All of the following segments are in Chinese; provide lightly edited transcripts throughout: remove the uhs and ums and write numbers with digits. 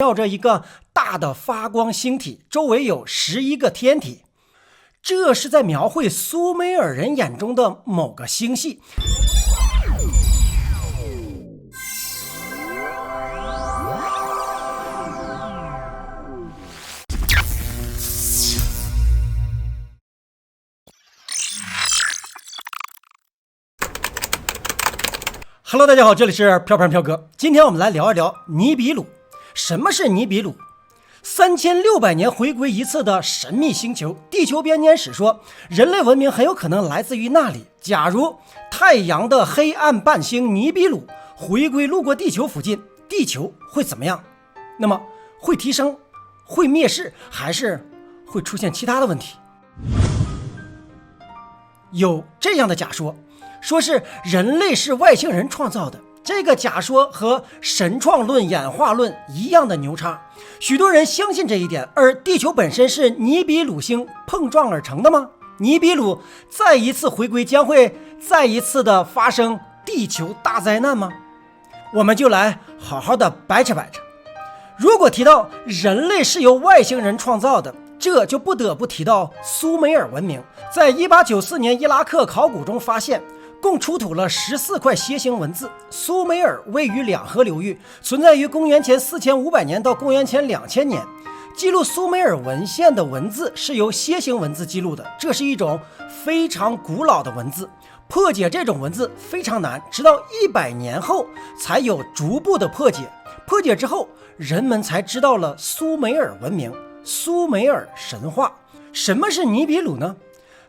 绕着一个大的发光星体，周围有11个天体。这是在描绘苏美尔人眼中的某个星系。Hello， 大家好，这里是飘飘飘哥。今天我们来聊一聊尼比鲁。什么是尼比鲁？3600年回归一次的神秘星球，地球编年史说，人类文明很有可能来自于那里。假如太阳的黑暗伴星尼比鲁回归路过地球附近，地球会怎么样？那么会提升、会灭世，还是会出现其他的问题？有这样的假说，说是人类是外星人创造的。这个假说和神创论、演化论一样的牛叉，许多人相信这一点。而地球本身是尼比鲁星碰撞而成的吗？尼比鲁再一次回归将会再一次的发生地球大灾难吗？我们就来好好的掰扯掰扯。如果提到人类是由外星人创造的，这就不得不提到苏美尔文明。在1894年伊拉克考古中发现，共出土了14块楔形文字。苏美尔位于两河流域，存在于公元前4500年到公元前2000年。记录苏美尔文献的文字是由楔形文字记录的，这是一种非常古老的文字。破解这种文字非常难，直到100年后才有逐步的破解。破解之后，人们才知道了苏美尔文明、苏美尔神话。什么是尼比鲁呢？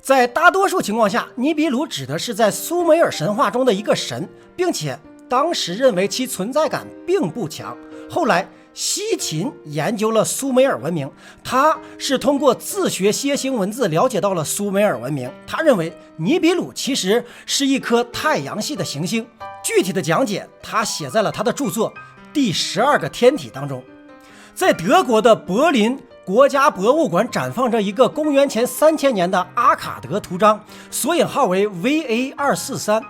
在大多数情况下，尼比鲁指的是在苏美尔神话中的一个神，并且当时认为其存在感并不强。后来西秦研究了苏美尔文明，他是通过自学楔形文字了解到了苏美尔文明。他认为尼比鲁其实是一颗太阳系的行星，具体的讲解他写在了他的著作《第12个天体》当中。在德国的柏林国家博物馆展放着一个公元前3000年的阿卡德图章，索引号为 VA243。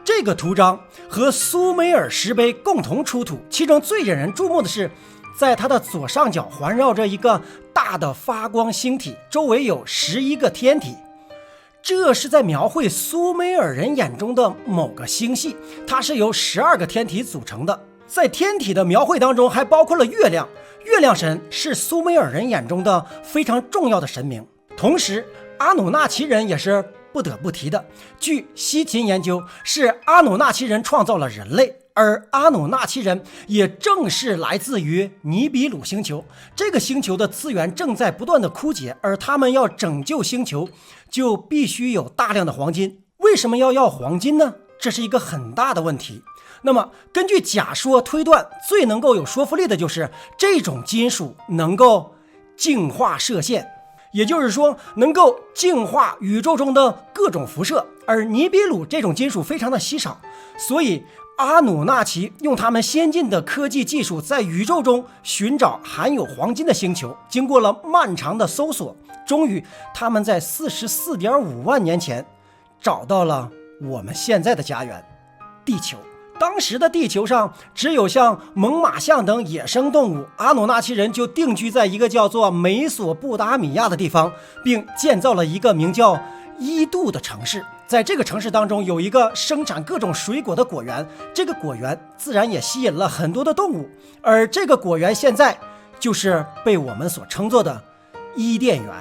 这个图章和苏美尔石碑共同出土，其中最引人注目的是，在它的左上角环绕着一个大的发光星体，周围有11个天体。这是在描绘苏美尔人眼中的某个星系，它是由12个天体组成的。在天体的描绘当中还包括了月亮，月亮神是苏美尔人眼中的非常重要的神明。同时阿努纳奇人也是不得不提的。据西秦研究，是阿努纳奇人创造了人类，而阿努纳奇人也正是来自于尼比鲁星球。这个星球的资源正在不断的枯竭，而他们要拯救星球就必须有大量的黄金。为什么要黄金呢？这是一个很大的问题。那么根据假说推断，最能够有说服力的就是这种金属能够净化射线，也就是说能够净化宇宙中的各种辐射。而尼比鲁这种金属非常的稀少，所以阿努纳奇用他们先进的科技技术在宇宙中寻找含有黄金的星球。经过了漫长的搜索，终于他们在44.5万年前找到了我们现在的家园地球。当时的地球上只有像猛犸象等野生动物，阿努纳奇人就定居在一个叫做美索不达米亚的地方，并建造了一个名叫伊杜的城市。在这个城市当中有一个生产各种水果的果园，这个果园自然也吸引了很多的动物，而这个果园现在就是被我们所称作的伊甸园。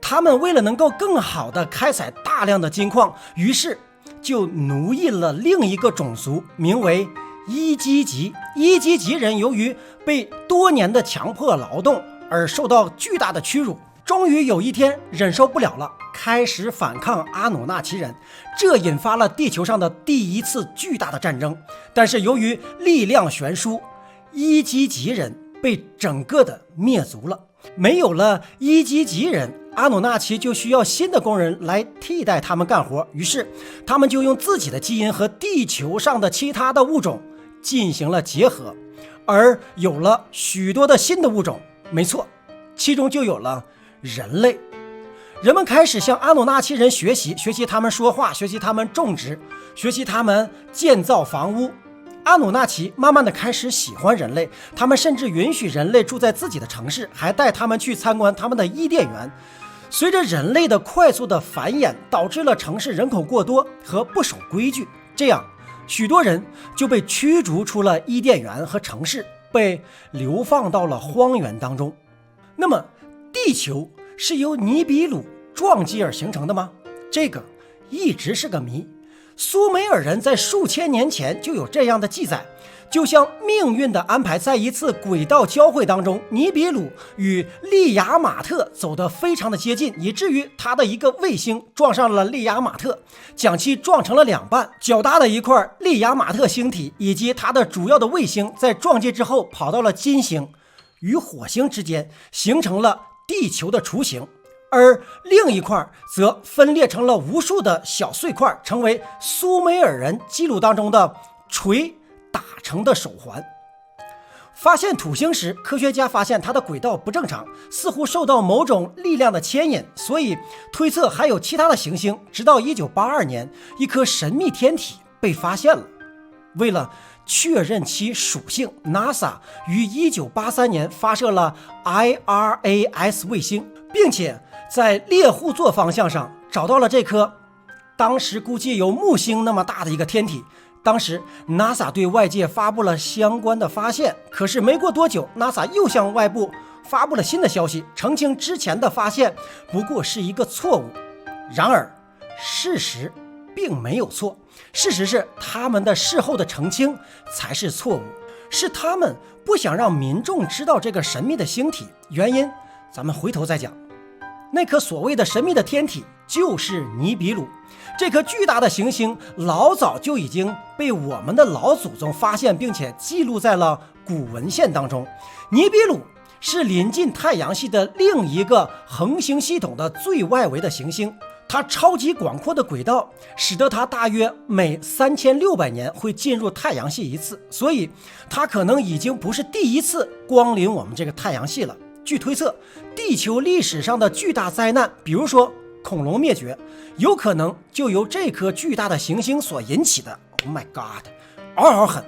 他们为了能够更好的开采大量的金矿，于是就奴役了另一个种族，名为伊基吉。伊基吉人由于被多年的强迫劳动而受到巨大的屈辱，终于有一天忍受不了了，开始反抗阿努纳奇人，这引发了地球上的第一次巨大的战争。但是由于力量悬殊，伊基吉人被整个的灭族了。没有了伊基吉人，阿努纳奇就需要新的工人来替代他们干活，于是他们就用自己的基因和地球上的其他的物种进行了结合，而有了许多的新的物种。没错，其中就有了人类。人们开始向阿努纳奇人学习他们说话，学习他们种植，学习他们建造房屋。阿努纳奇慢慢的开始喜欢人类，他们甚至允许人类住在自己的城市，还带他们去参观他们的伊甸园。随着人类的快速的繁衍，导致了城市人口过多和不守规矩，这样许多人就被驱逐出了伊甸园和城市，被流放到了荒原当中。那么地球是由尼比鲁撞击而形成的吗？这个一直是个谜。苏美尔人在数千年前就有这样的记载，就像命运的安排，在一次轨道交汇当中，尼比鲁与利亚马特走得非常的接近，以至于他的一个卫星撞上了利亚马特，将其撞成了两半。较大的一块利亚马特星体以及它的主要的卫星在撞击之后跑到了金星，与火星之间形成了地球的雏形，而另一块则分裂成了无数的小碎块，成为苏美尔人记录当中的锤打成的手环。发现土星时，科学家发现它的轨道不正常，似乎受到某种力量的牵引，所以推测还有其他的行星。直到1982年，一颗神秘天体被发现了。为了确认其属性， NASA 于1983年发射了 IRAS 卫星，并且在猎户座方向上找到了这颗当时估计有木星那么大的一个天体。当时 NASA 对外界发布了相关的发现，可是没过多久， NASA 又向外部发布了新的消息，澄清之前的发现不过是一个错误。然而事实并没有错，事实是他们的事后的澄清才是错误，是他们不想让民众知道这个神秘的星体，原因咱们回头再讲。那颗所谓的神秘的天体就是尼比鲁，这颗巨大的行星老早就已经被我们的老祖宗发现，并且记录在了古文献当中。尼比鲁是临近太阳系的另一个恒星系统的最外围的行星，它超级广阔的轨道使得它大约每3600年会进入太阳系一次，所以它可能已经不是第一次光临我们这个太阳系了。据推测，地球历史上的巨大灾难，比如说恐龙灭绝，有可能就由这颗巨大的行星所引起的。 Oh my god， 嗷嗷狠。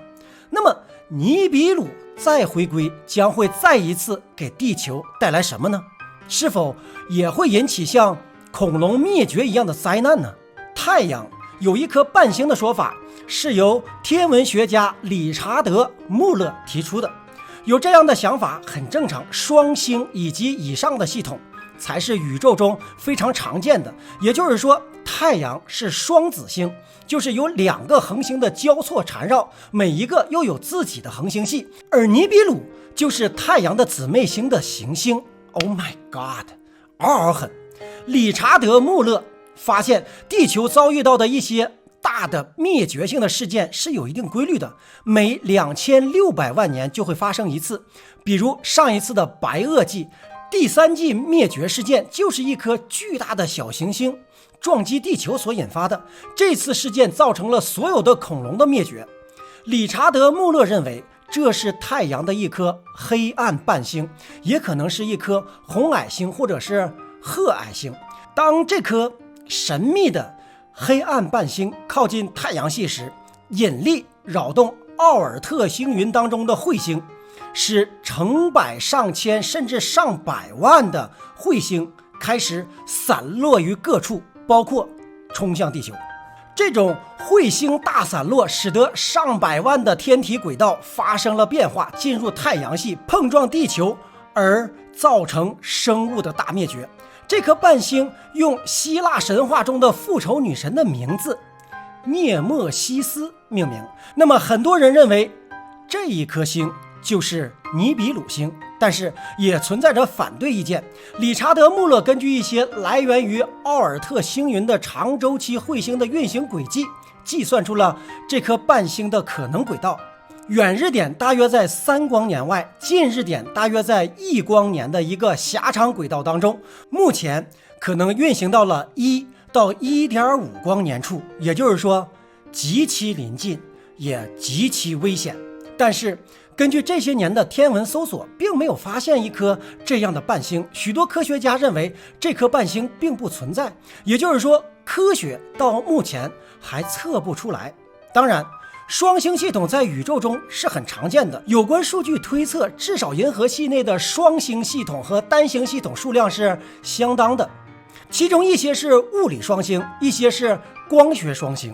那么尼比鲁再回归将会再一次给地球带来什么呢？是否也会引起像恐龙灭绝一样的灾难呢？太阳有一颗半星的说法是由天文学家理查德·穆勒提出的。有这样的想法很正常，双星以及以上的系统才是宇宙中非常常见的。也就是说，太阳是双子星，就是有2个恒星的交错缠绕，每一个又有自己的恒星系，而尼比鲁就是太阳的姊妹星的行星。 Oh my god， 嗷嗷狠。理查德·穆勒发现地球遭遇到的一些大的灭绝性的事件是有一定规律的，每2600万年就会发生一次。比如上一次的白垩纪第3纪灭绝事件就是一颗巨大的小行星撞击地球所引发的，这次事件造成了所有的恐龙的灭绝。理查德·穆勒认为这是太阳的一颗黑暗半星，也可能是一颗红矮星或者是褐矮星。当这颗神秘的黑暗半星靠近太阳系时，引力扰动奥尔特星云当中的彗星，使成百上千甚至上百万的彗星开始散落于各处，包括冲向地球。这种彗星大散落使得上百万的天体轨道发生了变化，进入太阳系，碰撞地球，而造成生物的大灭绝。这颗半星用希腊神话中的复仇女神的名字涅墨西斯命名。那么很多人认为这一颗星就是尼比鲁星，但是也存在着反对意见。理查德·穆勒根据一些来源于奥尔特星云的长周期彗星的运行轨迹，计算出了这颗半星的可能轨道。远日点大约在3光年外，近日点大约在1光年的一个狭长轨道当中，目前可能运行到了1到1.5光年处，也就是说极其临近，也极其危险。但是根据这些年的天文搜索，并没有发现一颗这样的半星，许多科学家认为这颗半星并不存在，也就是说科学到目前还测不出来。当然双星系统在宇宙中是很常见的，有关数据推测，至少银河系内的双星系统和单星系统数量是相当的，其中一些是物理双星，一些是光学双星。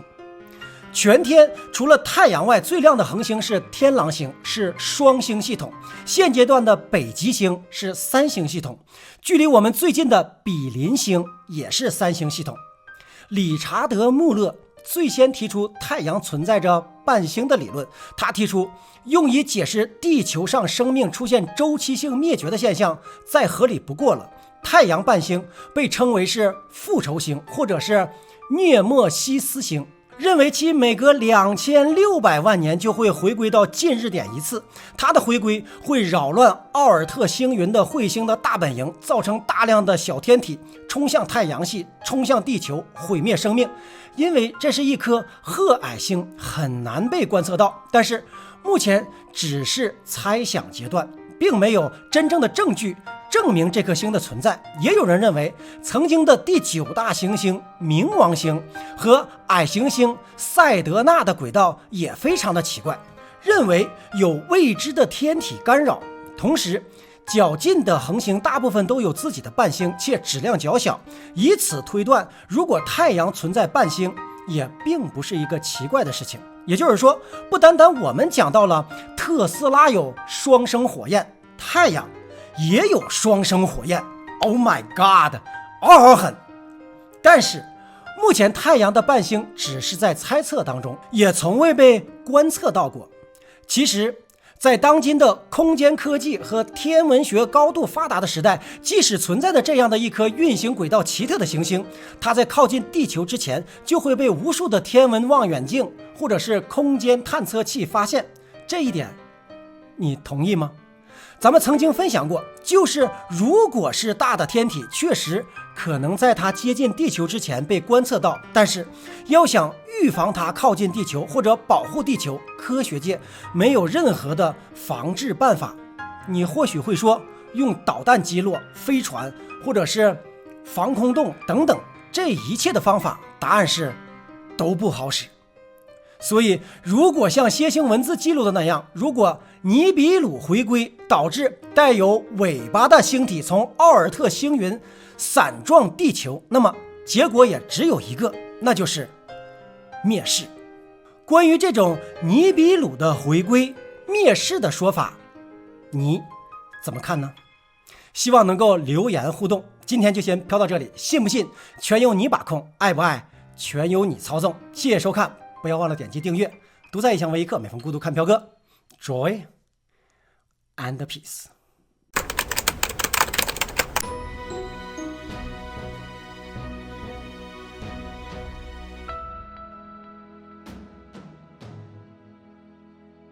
全天除了太阳外最亮的恒星是天狼星，是双星系统。现阶段的北极星是三星系统，距离我们最近的比邻星也是三星系统。理查德·穆勒最先提出太阳存在着伴星的理论，他提出用以解释地球上生命出现周期性灭绝的现象再合理不过了。太阳伴星被称为是复仇星或者是涅墨西斯星，认为其每隔2600万年就会回归到近日点一次，它的回归会扰乱奥尔特星云的彗星的大本营，造成大量的小天体冲向太阳系，冲向地球，毁灭生命。因为这是一颗褐矮星，很难被观测到，但是目前只是猜想阶段，并没有真正的证据证明这颗星的存在。也有人认为曾经的第9大行星冥王星和矮行星赛德纳的轨道也非常的奇怪，认为有未知的天体干扰。同时较近的恒星大部分都有自己的伴星，且质量较小，以此推断，如果太阳存在伴星也并不是一个奇怪的事情。也就是说，不单单我们讲到了特斯拉有双生火焰，太阳也有双生火焰。 Oh my god， 嗷嗷狠。但是目前太阳的伴星只是在猜测当中，也从未被观测到过。其实在当今的空间科技和天文学高度发达的时代，即使存在的这样的一颗运行轨道奇特的行星，它在靠近地球之前就会被无数的天文望远镜或者是空间探测器发现。这一点你同意吗？咱们曾经分享过，就是如果是大的天体，确实可能在它接近地球之前被观测到，但是要想预防它靠近地球或者保护地球，科学界没有任何的防治办法。你或许会说，用导弹击落、飞船或者是防空洞等等，这一切的方法，答案是都不好使。所以如果像楔形文字记录的那样，如果尼比鲁回归导致带有尾巴的星体从奥尔特星云散撞地球，那么结果也只有一个，那就是灭世。关于这种尼比鲁的回归灭世的说法，你怎么看呢？希望能够留言互动。今天就先飘到这里，信不信全由你把控，爱不爱全由你操纵。谢谢收看，不要忘了点击订阅。独在异乡为一课，每逢孤独看飘哥， Joy and peace。